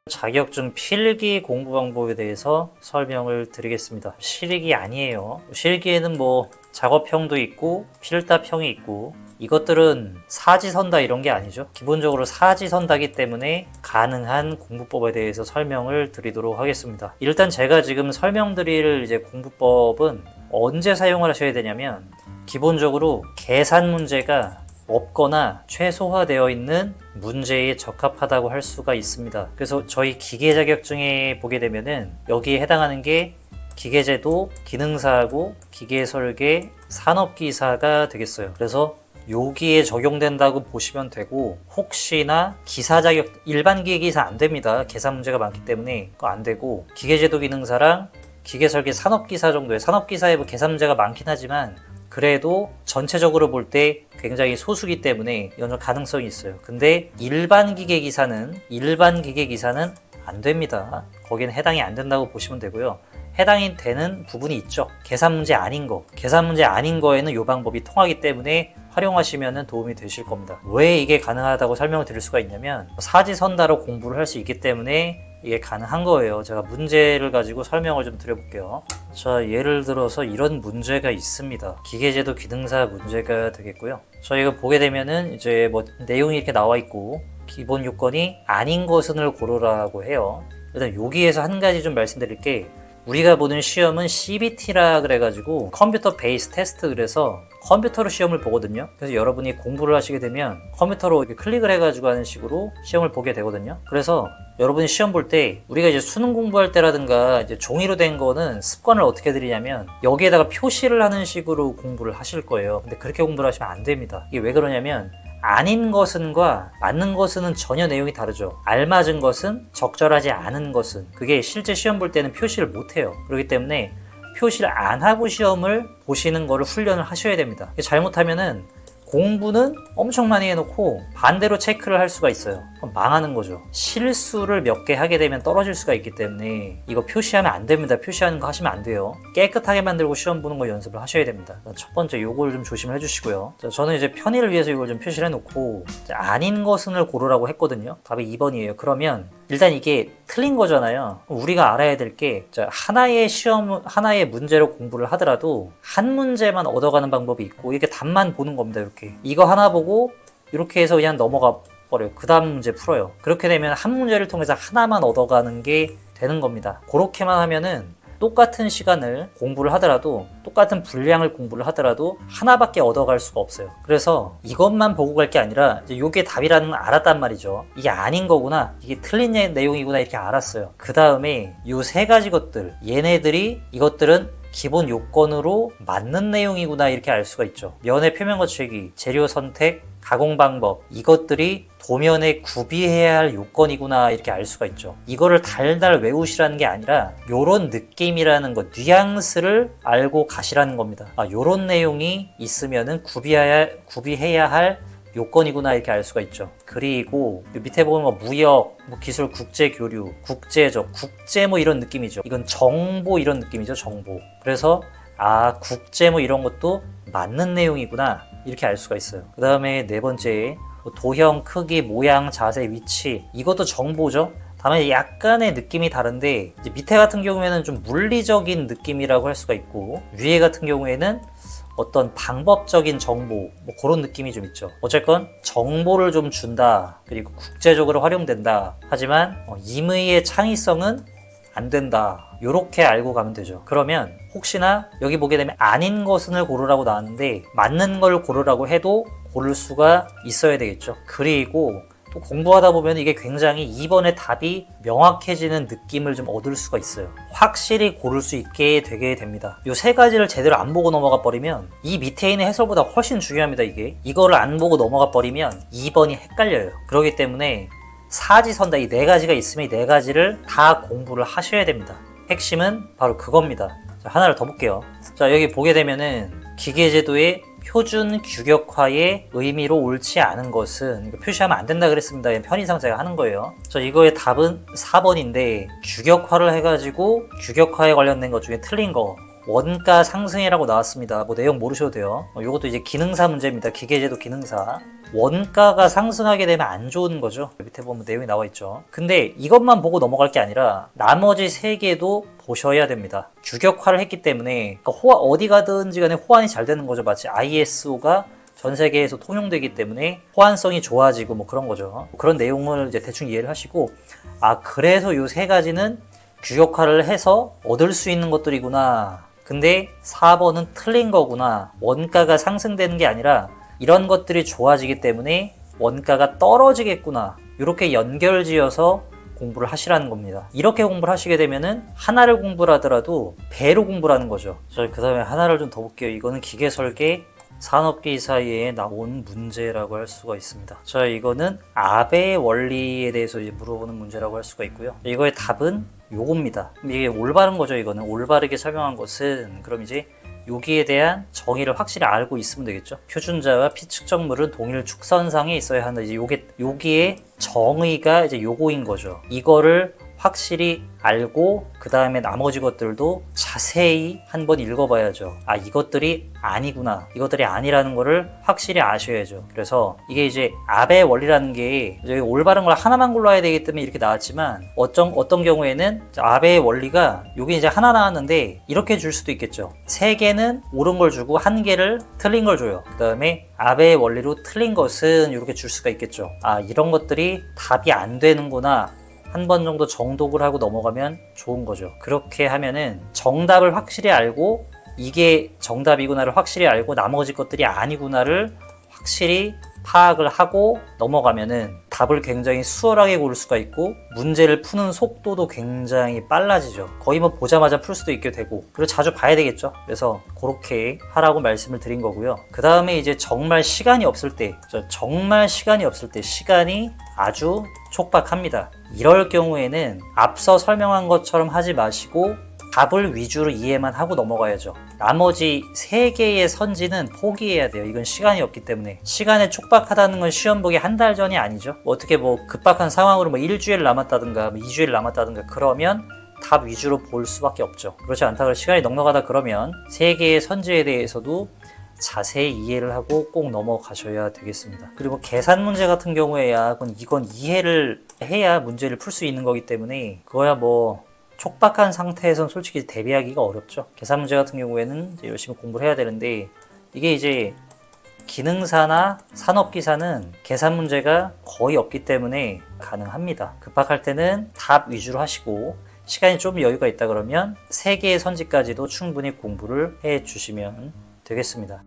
자격증 필기 공부 방법에 대해서 설명을 드리겠습니다. 실기 아니에요. 실기에는 뭐 작업형도 있고 필답형이 있고 이것들은 사지선다 이런 게 아니죠. 기본적으로 사지선다기 때문에 가능한 공부법에 대해서 설명을 드리도록 하겠습니다. 일단 제가 지금 설명드릴 공부법은 언제 사용을 하셔야 되냐면 기본적으로 계산 문제가 없거나 최소화되어 있는 문제에 적합하다고 할 수가 있습니다. 그래서 저희 기계 자격증에 보게 되면은 여기에 해당하는 게 기계제도, 기능사하고 기계설계, 산업기사가 되겠어요. 그래서 여기에 적용된다고 보시면 되고, 혹시나 기사 자격, 일반 기계기사 안 됩니다. 계산 문제가 많기 때문에 그거 안 되고, 기계제도 기능사랑 기계설계, 산업기사 정도의, 산업기사에 뭐 계산 문제가 많긴 하지만 그래도 전체적으로 볼 때 굉장히 소수기 때문에 연적 가능성이 있어요. 근데 일반 기계기사는 안 됩니다. 거기는 해당이 안 된다고 보시면 되고요. 해당이 되는 부분이 있죠. 계산 문제 아닌 거에는 이 방법이 통하기 때문에 활용하시면 도움이 되실 겁니다. 왜 이게 가능하다고 설명을 드릴 수가 있냐면 사지선다로 공부를 할 수 있기 때문에 이게 가능한 거예요. 제가 문제를 가지고 설명을 좀 드려볼게요. 자, 예를 들어서 이런 문제가 있습니다. 기계제도 기능사 문제가 되겠고요. 저희가 보게 되면은 이제 뭐 내용이 이렇게 나와 있고 기본 요건이 아닌 것을 고르라고 해요. 일단 여기에서 한 가지 좀 말씀드릴 게, 우리가 보는 시험은 CBT라 그래가지고 컴퓨터 베이스 테스트, 그래서 컴퓨터로 시험을 보거든요. 그래서 여러분이 공부를 하시게 되면 컴퓨터로 이렇게 클릭을 해가지고 하는 식으로 시험을 보게 되거든요. 그래서 여러분이 시험 볼 때 우리가 이제 수능 공부할 때라든가 이제 종이로 된 거는 습관을 어떻게 들이냐면 여기에다가 표시를 하는 식으로 공부를 하실 거예요. 근데 그렇게 공부를 하시면 안 됩니다. 이게 왜 그러냐면 아닌 것은과 맞는 것은 전혀 내용이 다르죠. 알맞은 것은, 적절하지 않은 것은, 그게 실제 시험 볼 때는 표시를 못해요. 그렇기 때문에 표시를 안 하고 시험을 보시는 거를 훈련을 하셔야 됩니다. 잘못하면은 공부는 엄청 많이 해놓고 반대로 체크를 할 수가 있어요. 그럼 망하는 거죠. 실수를 몇 개 하게 되면 떨어질 수가 있기 때문에 이거 표시하면 안 됩니다. 표시하는 거 하시면 안 돼요. 깨끗하게 만들고 시험 보는 거 연습을 하셔야 됩니다. 첫 번째 요걸 좀 조심을 해주시고요. 저는 이제 편의를 위해서 이걸 좀 표시를 해놓고 아닌 것을 고르라고 했거든요. 답이 2번이에요. 그러면 일단 이게 틀린 거잖아요. 우리가 알아야 될 게 하나의 하나의 문제로 공부를 하더라도 한 문제만 얻어가는 방법이 있고, 이렇게 답만 보는 겁니다. 이렇게 이거 하나 보고 이렇게 해서 그냥 넘어가 버려요. 그 다음 문제 풀어요. 그렇게 되면 한 문제를 통해서 하나만 얻어가는 게 되는 겁니다. 그렇게만 하면은 똑같은 시간을 공부를 하더라도, 똑같은 분량을 공부를 하더라도 하나밖에 얻어갈 수가 없어요. 그래서 이것만 보고 갈 게 아니라 이게 답이라는 걸 알았단 말이죠. 이게 아닌 거구나, 이게 틀린 내용이구나, 이렇게 알았어요. 그 다음에 이 세 가지 것들, 이것들은 기본 요건으로 맞는 내용이구나, 이렇게 알 수가 있죠. 면의 표면 거치기, 재료 선택, 가공 방법, 이것들이 도면에 구비해야 할 요건이구나, 이렇게 알 수가 있죠. 이거를 달달 외우시라는 게 아니라 요런 느낌이라는 거, 뉘앙스를 알고 가시라는 겁니다. 요런 내용이 있으면은 구비해야 할 요건이구나, 이렇게 알 수가 있죠. 그리고 밑에 보면 뭐 무역, 뭐 기술, 국제 교류, 국제적, 국제 뭐 이런 느낌이죠. 이건 정보 이런 느낌이죠. 정보. 그래서 국제 뭐 이런 것도 맞는 내용이구나, 이렇게 알 수가 있어요. 그 다음에 네 번째, 도형, 크기, 모양, 자세, 위치, 이것도 정보죠. 다만 약간의 느낌이 다른데, 이제 밑에 같은 경우에는 좀 물리적인 느낌이라고 할 수가 있고, 위에 같은 경우에는 어떤 방법적인 정보, 뭐 그런 느낌이 좀 있죠. 어쨌건 정보를 좀 준다, 그리고 국제적으로 활용된다, 하지만 임의의 창의성은 안 된다, 요렇게 알고 가면 되죠. 그러면 혹시나 여기 보게 되면 아닌 것을 고르라고 나왔는데 맞는 걸 고르라고 해도 고를 수가 있어야 되겠죠. 그리고 또 공부하다 보면 이게 굉장히 2번의 답이 명확해지는 느낌을 좀 얻을 수가 있어요. 확실히 고를 수 있게 되게 됩니다. 이 세 가지를 제대로 안 보고 넘어가 버리면 이 밑에 있는 해설보다 훨씬 중요합니다. 이거를 안 보고 넘어가 버리면 2번이 헷갈려요. 그렇기 때문에 사지선다, 이 네 가지가 있으면 이 네 가지를 다 공부를 하셔야 됩니다. 핵심은 바로 그겁니다. 자, 하나를 더 볼게요. 자, 여기 보게 되면은 기계제도의 표준 규격화의 의미로 옳지 않은 것은, 이거 표시하면 안 된다 그랬습니다. 편의상 제가 하는 거예요. 자, 이거의 답은 4번인데 규격화를 해가지고 규격화에 관련된 것 중에 틀린 거, 원가 상승이라고 나왔습니다. 뭐 내용 모르셔도 돼요. 이것도 이제 기능사 문제입니다. 기계제도 기능사. 원가가 상승하게 되면 안 좋은 거죠. 밑에 보면 내용이 나와 있죠. 근데 이것만 보고 넘어갈 게 아니라 나머지 3개도 보셔야 됩니다. 규격화를 했기 때문에 그러니까 어디 가든지 간에 호환이 잘 되는 거죠. 마치 ISO가 전 세계에서 통용되기 때문에 호환성이 좋아지고 뭐 그런 거죠. 그런 내용을 이제 대충 이해를 하시고, 아, 그래서 요 3가지는 규격화를 해서 얻을 수 있는 것들이구나. 근데 4번은 틀린 거구나. 원가가 상승되는 게 아니라 이런 것들이 좋아지기 때문에 원가가 떨어지겠구나. 이렇게 연결지어서 공부를 하시라는 겁니다. 이렇게 공부를 하시게 되면은 하나를 공부를 하더라도 배로 공부를 하는 거죠. 그 다음에 하나를 좀 더 볼게요. 이거는 기계설계 산업기사에 나온 문제라고 할 수가 있습니다. 자, 이거는 아베의 원리에 대해서 이제 물어보는 문제라고 할 수가 있고요. 이거의 답은 요겁니다. 이게 올바른 거죠. 이거는 올바르게 설명한 것은, 그럼 이제 여기에 대한 정의를 확실히 알고 있으면 되겠죠. 표준자와 피측정물은 동일 축선상에 있어야 한다. 이제 여기에 정의가 이제 요거인 거죠. 이거를 확실히 알고 그 다음에 나머지 것들도 자세히 한번 읽어봐야죠. 아, 이것들이 아니구나. 이것들이 아니라는 거를 확실히 아셔야죠. 그래서 이게 이제 아베의 원리라는 게 이제 올바른 걸 하나만 골라야 되기 때문에 이렇게 나왔지만 어떤 경우에는 아베의 원리가 여기 이제 하나 나왔는데 이렇게 줄 수도 있겠죠. 3개는 옳은 걸 주고 1개를 틀린 걸 줘요. 그 다음에 아베의 원리로 틀린 것은 이렇게 줄 수가 있겠죠. 아, 이런 것들이 답이 안 되는구나. 한 번 정도 정독을 하고 넘어가면 좋은 거죠. 그렇게 하면은 정답을 확실히 알고 이게 정답이구나를 확실히 알고 나머지 것들이 아니구나를 확실히 파악을 하고 넘어가면은 답을 굉장히 수월하게 고를 수가 있고 문제를 푸는 속도도 굉장히 빨라지죠. 거의 뭐 보자마자 풀 수도 있게 되고, 그리고 자주 봐야 되겠죠. 그래서 그렇게 하라고 말씀을 드린 거고요. 그 다음에 이제 정말 시간이 없을 때, 시간이 아주 촉박합니다. 이럴 경우에는 앞서 설명한 것처럼 하지 마시고 답을 위주로 이해만 하고 넘어가야죠. 나머지 3개의 선지는 포기해야 돼요. 이건 시간이 없기 때문에. 시간에 촉박하다는 건 시험 보기 1달 전이 아니죠. 어떻게 급박한 상황으로 1주일 남았다든가 2주일 남았다든가 그러면 답 위주로 볼 수밖에 없죠. 그렇지 않다 그러면 시간이 넉넉하다 그러면 3개의 선지에 대해서도 자세히 이해를 하고 꼭 넘어가셔야 되겠습니다. 그리고 계산 문제 같은 경우에야 이건 이해를 해야 문제를 풀 수 있는 거기 때문에 그거야 촉박한 상태에선 솔직히 대비하기가 어렵죠. 계산 문제 같은 경우에는 이제 열심히 공부를 해야 되는데, 이게 이제 기능사나 산업기사는 계산 문제가 거의 없기 때문에 가능합니다. 급박할 때는 답 위주로 하시고 시간이 좀 여유가 있다 그러면 3개의 선지까지도 충분히 공부를 해 주시면 되겠습니다.